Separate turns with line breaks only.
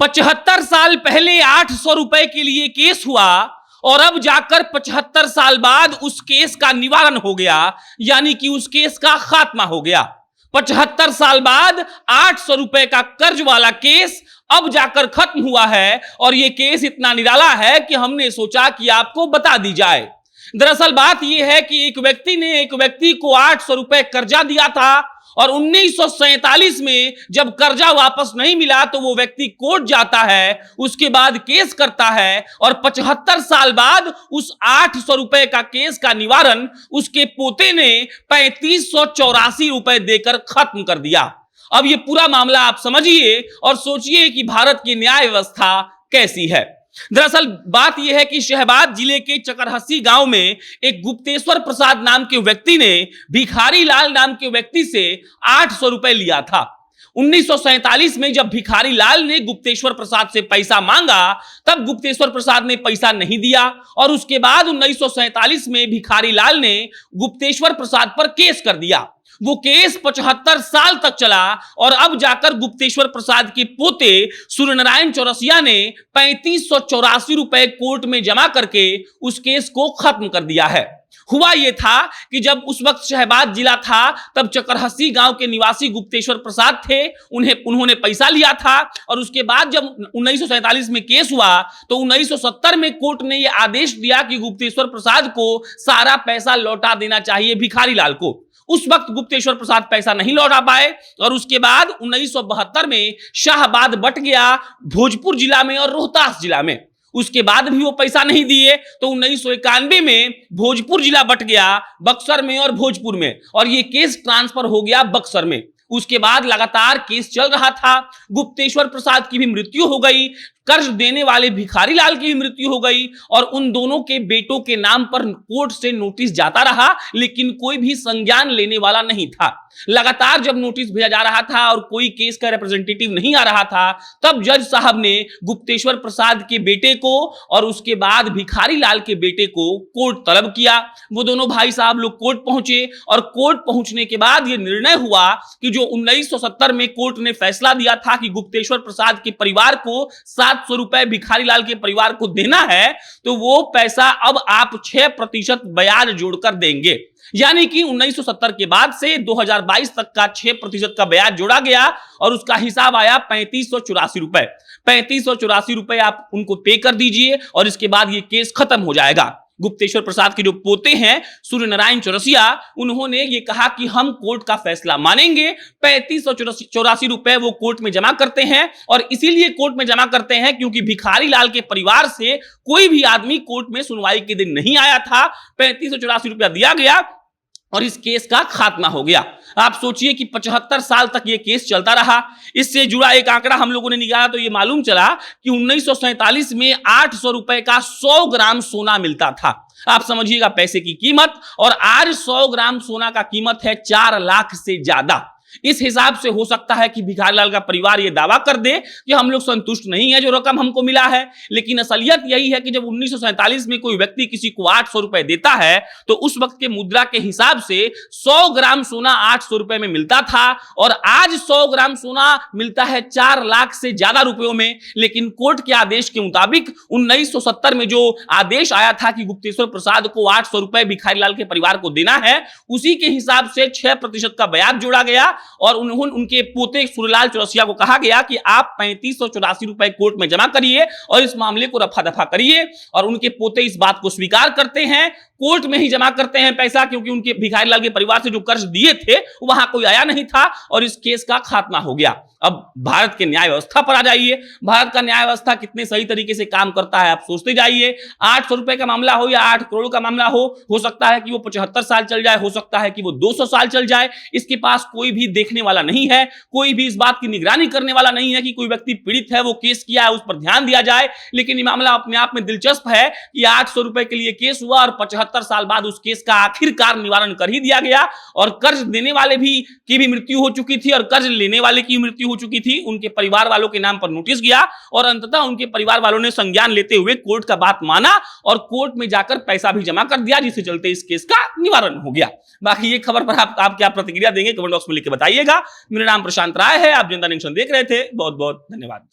75 साल पहले 800 रुपए के लिए केस हुआ और अब जाकर 75 साल बाद उस केस का निवारण हो गया, यानी कि उस केस का खात्मा हो गया। 75 साल बाद 800 रुपए का कर्ज वाला केस अब जाकर खत्म हुआ है और यह केस इतना निराला है कि हमने सोचा कि आपको बता दी जाए। दरअसल बात यह है कि एक व्यक्ति ने एक व्यक्ति को 800 रुपए कर्जा दिया था और 1947 में जब कर्जा वापस नहीं मिला तो वो व्यक्ति कोर्ट जाता है, उसके बाद केस करता है और 75 साल बाद उस 800 रुपए का केस का निवारण उसके पोते ने 3584 रुपए देकर खत्म कर दिया। अब ये पूरा मामला आप समझिए और सोचिए कि भारत की न्याय व्यवस्था कैसी है। दरअसल बात यह है कि शहबाद जिले के चकरहसी गांव में एक गुप्तेश्वर प्रसाद नाम के व्यक्ति ने भिखारी लाल नाम के व्यक्ति से 800 रुपए लिया था। 1947 में जब भिखारी लाल ने गुप्तेश्वर प्रसाद से पैसा मांगा तब गुप्तेश्वर प्रसाद ने पैसा नहीं दिया और उसके बाद 1947 में भिखारी लाल ने गुप्तेश्वर प्रसाद पर केस कर दिया। वो केस 75 साल तक चला और अब जाकर गुप्तेश्वर प्रसाद के पोते सूर्यनारायण चौरसिया ने 3584 रुपए कोर्ट में जमा करके उस केस को खत्म कर दिया है। हुआ यह था कि जब उस वक्त शहबाद जिला था तब चकरहसी गांव के निवासी गुप्तेश्वर प्रसाद थे, उन्होंने पैसा लिया था और उसके बाद जब 1947 में केस हुआ तो 1970 में कोर्ट ने यह आदेश दिया कि गुप्तेश्वर प्रसाद को सारा पैसा लौटा देना चाहिए भिखारी लाल को। उस वक्त गुप्तेश्वर प्रसाद पैसा नहीं लौटा पाए और उसके बाद 1972 में शाहबाद बट गया भोजपुर जिला में और रोहतास जिला में। उसके बाद भी वो पैसा नहीं दिए तो 1991 में भोजपुर जिला बट गया बक्सर में और भोजपुर में और ये केस ट्रांसफर हो गया बक्सर में। उसके बाद लगातार केस चल रहा था। गुप्तेश्वर प्रसाद की भी मृत्यु हो गई, कर्ज देने वाले भिखारी लाल की भी मृत्यु हो गई और उन दोनों के बेटों के नाम पर कोर्ट से नोटिस जाता रहा, लेकिन कोई भी संज्ञान लेने वाला नहीं था। लगातार जब नोटिस भेजा जा रहा था और कोई केस का रिप्रेजेंटेटिव नहीं आ रहा था तब जज साहब ने गुप्तेश्वर प्रसाद के बेटे को और उसके बाद भिखारी लाल के बेटे को कोर्ट तलब किया। वो दोनों भाई साहब लोग कोर्ट पहुंचे और कोर्ट पहुंचने के बाद यह निर्णय हुआ कि जो 1970 में कोर्ट ने फैसला दिया था कि गुप्तेश्वर प्रसाद के परिवार को 700 रुपए भिखारी लाल के परिवार को देना है तो वो पैसा अब आप 6% ब्याज जोड़कर देंगे। यानी कि 1970 के बाद से 2022 तक का 6% का ब्याज जोड़ा गया और उसका हिसाब आया 3584 रुपए। 3584 रुपए आप उनको पे कर दीजिए और इसके बाद ये केस खत्म हो जाएगा। गुप्तेश्वर प्रसाद के जो पोते हैं सूर्यनारायण चौरसिया, उन्होंने ये कहा कि हम कोर्ट का फैसला मानेंगे। 3584 रुपए वो कोर्ट में जमा करते हैं और इसीलिए कोर्ट में जमा करते हैं क्योंकि भिखारी लाल के परिवार से कोई भी आदमी कोर्ट में सुनवाई के दिन नहीं आया था। 3584 रुपया दिया गया और इस केस का खात्मा हो गया। आप सोचिए कि 75 साल तक यह केस चलता रहा। इससे जुड़ा एक आंकड़ा हम लोगों ने निकाला तो यह मालूम चला कि 1947 में 800 रुपए का 100 ग्राम सोना मिलता था। आप समझिएगा पैसे की कीमत, और आज 100 ग्राम सोना का कीमत है 4 लाख से ज्यादा। इस हिसाब से हो सकता है कि भिखारी लाल का परिवार यह दावा कर दे कि हम लोग संतुष्ट नहीं है जो रकम हमको मिला है, लेकिन असलियत यही है कि जब 1947 में कोई व्यक्ति किसी को 800 रुपए देता है तो उस वक्त के मुद्रा के हिसाब से 100 ग्राम सोना 800 रुपए में मिलता था और आज 100 ग्राम सोना मिलता है 4 लाख से ज्यादा रुपयों में। लेकिन कोर्ट के आदेश के मुताबिक 1970 में जो आदेश आया था कि गुप्तेश्वर प्रसाद को 800 रुपए भिखारी लाल के परिवार को देना है, उसी के हिसाब से 6% का ब्याज जोड़ा गया और उनके पोते सूर्यलाल चौरसिया को कहा गया कि आप 3584 रुपए कोर्ट में जमा करिए और इस मामले को रफा दफा करिए। और उनके पोते इस बात को स्वीकार करते हैं, कोर्ट में ही जमा करते हैं पैसा, क्योंकि उनके भिखारी लाल के परिवार से जो कर्ज दिए थे वहां कोई आया नहीं था और इस केस का खात्मा हो गया। अब भारत के न्याय व्यवस्था पर आ जाइए। भारत का न्याय व्यवस्था कितने सही तरीके से काम करता है आप सोचते जाइए। 800 रुपए का मामला हो या 8 करोड़ का मामला हो सकता है कि वो 75 साल चल जाए, हो सकता है कि वो 200 साल चल जाए। इसके पास कोई भी देखने वाला नहीं है, कोई भी इस बात की निगरानी करने वाला नहीं है कि कोई व्यक्ति पीड़ित है, वो केस किया है, उस पर ध्यान दिया जाए। लेकिन ये मामला अपने आप में दिलचस्प है कि 800 रुपए के लिए केस हुआ और 75 साल बाद उस केस का आखिरकार निवारण कर ही दिया गया और कर्ज देने वाले की भी मृत्यु हो चुकी थी और कर्ज लेने वाले की मृत्यु हो चुकी थी। उनके परिवार वालों के नाम पर नोटिस गया और अंततः उनके परिवार वालों ने संज्ञान लेते हुए कोर्ट का बात माना और कोर्ट में जाकर पैसा भी जमा कर दिया, जिससे चलते इस केस का निवारण हो गया। बाकी ये खबर पर आप क्या प्रतिक्रिया देंगे कमेंट बॉक्स में लिख के बताइएगा। मेरा नाम प्रशांत राय है, आप जनता जंक्शन देख रहे थे। बहुत बहुत धन्यवाद।